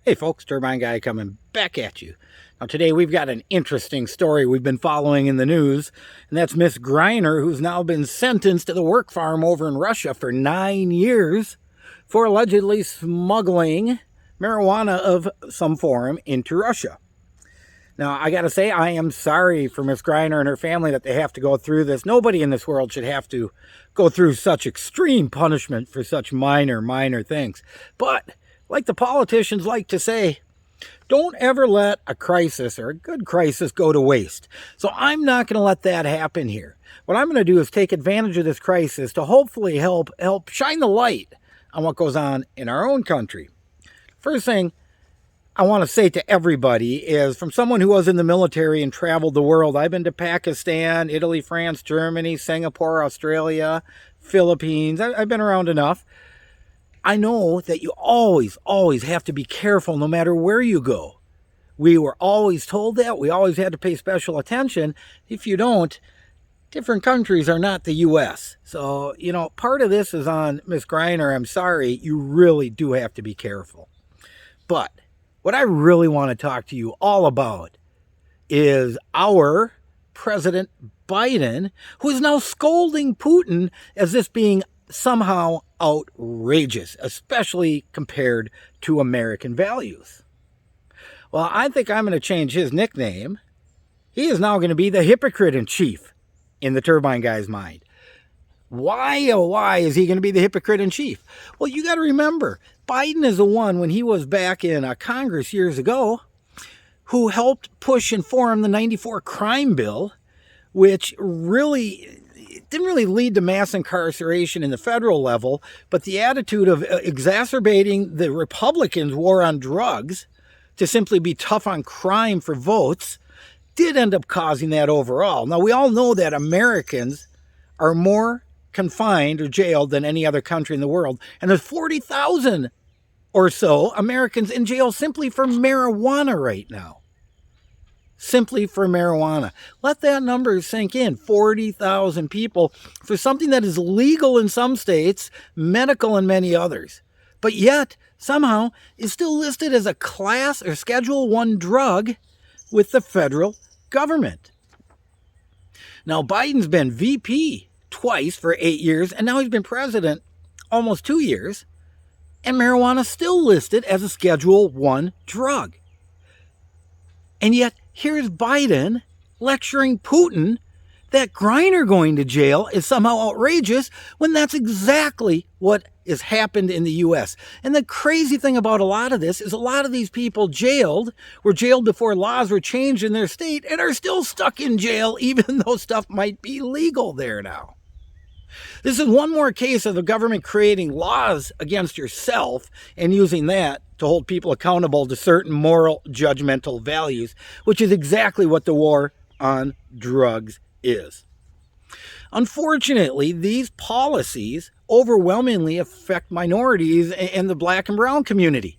Hey folks, Turbine Guy coming back at you. Now today we've got an interesting story we've been following in the news, and that's Miss Griner, who's now been sentenced to the work farm over in Russia for 9 years for allegedly smuggling marijuana of some form into Russia. Now, I gotta say, I am sorry for Miss Griner and her family that they have to go through this. Nobody in this world should have to go through such extreme punishment for such minor things. But like the politicians like to say, don't ever let a crisis or a good crisis go to waste. So I'm not going to let that happen here. What I'm going to do is take advantage of this crisis to hopefully help shine the light on what goes on in our own country. First thing I want to say to everybody is, from someone who was in the military and traveled the world, I've been to Pakistan, Italy, France, Germany, Singapore, Australia, Philippines. I've been around enough. I know that you always have to be careful no matter where you go. We were always told that. We always had to pay special attention. If you don't, different countries are not the U.S. So, part of this is on Miss Griner. I'm sorry. You really do have to be careful. But what I really want to talk to you all about is our President Biden, who is now scolding Putin as this being somehow outrageous, especially compared to American values. Well, I think I'm going to change his nickname. He is now going to be the hypocrite in chief in the Turbine Guy's mind. Why, oh why is he going to be the hypocrite in chief? Well, you got to remember, Biden is the one, when he was back in Congress years ago, who helped push and form the '94 crime bill, which didn't really lead to mass incarceration in the federal level, but the attitude of exacerbating the Republicans' war on drugs to simply be tough on crime for votes did end up causing that overall. Now, we all know that Americans are more confined or jailed than any other country in the world, and there's 40,000 or so Americans in jail simply for marijuana right now. Simply for marijuana. Let that number sink in. 40,000 people for something that is legal in some states, medical in many others, but yet somehow is still listed as a class or Schedule I drug with the federal government. Now, Biden's been VP twice for 8 years, and now he's been president almost 2 years, and marijuana is still listed as a Schedule I drug. And yet, here's Biden lecturing Putin that Griner going to jail is somehow outrageous, when that's exactly what has happened in the U.S. And the crazy thing about a lot of this is a lot of these people were jailed before laws were changed in their state and are still stuck in jail, even though stuff might be legal there now. This is one more case of the government creating laws against yourself and using that to hold people accountable to certain moral, judgmental values, which is exactly what the war on drugs is. Unfortunately, these policies overwhelmingly affect minorities and the black and brown community.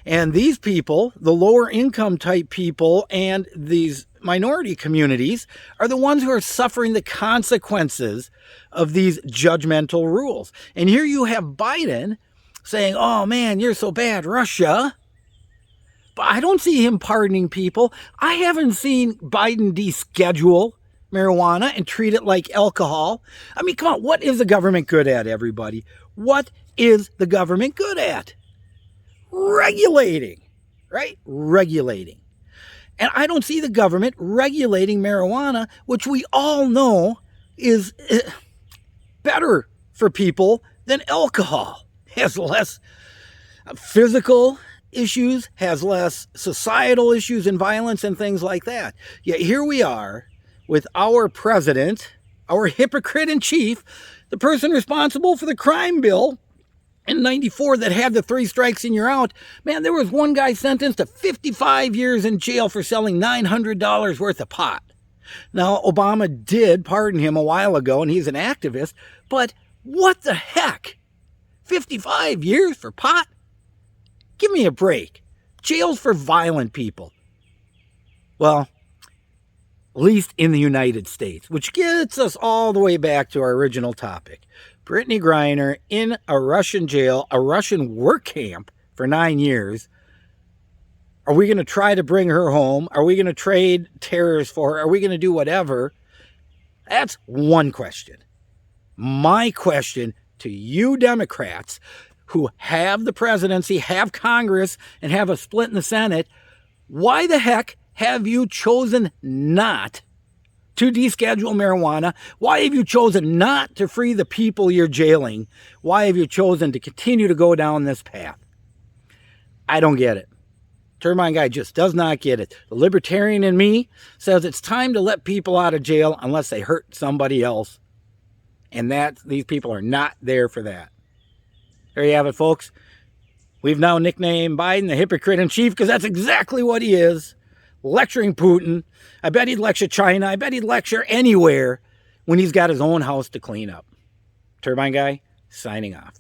And these people, the lower income type people and these minority communities, are the ones who are suffering the consequences of these judgmental rules. And here you have Biden saying, oh man, you're so bad, Russia. But I don't see him pardoning people. I haven't seen Biden deschedule marijuana and treat it like alcohol. I mean, come on, what is the government good at, everybody? What is the government good at? Regulating, right? Regulating. And I don't see the government regulating marijuana, which we all know is better for people than alcohol. Has less physical issues, has less societal issues and violence and things like that. Yet here we are with our president, our hypocrite in chief, the person responsible for the crime bill in '94 that had the 3 strikes and you're out. Man, there was one guy sentenced to 55 years in jail for selling $900 worth of pot. Now, Obama did pardon him a while ago, and he's an activist, but what the heck? 55 years for pot? Give me a break. Jails for violent people. Well, at least in the United States, which gets us all the way back to our original topic. Brittney Griner in a Russian jail, a Russian work camp for 9 years, Are we going to try to bring her home? Are we going to trade terrorists for her? Are we going to do whatever? That's one question. My question to you Democrats who have the presidency, have Congress, and have a split in the Senate, why the heck have you chosen not to deschedule marijuana? Why have you chosen not to free the people you're jailing? Why have you chosen to continue to go down this path? I don't get it. Turbine Guy just does not get it. The libertarian in me says it's time to let people out of jail unless they hurt somebody else. And these people are not there for that. There you have it, folks. We've now nicknamed Biden the hypocrite in chief because that's exactly what he is. Lecturing Putin. I bet he'd lecture China. I bet he'd lecture anywhere when he's got his own house to clean up. Turbine Guy, signing off.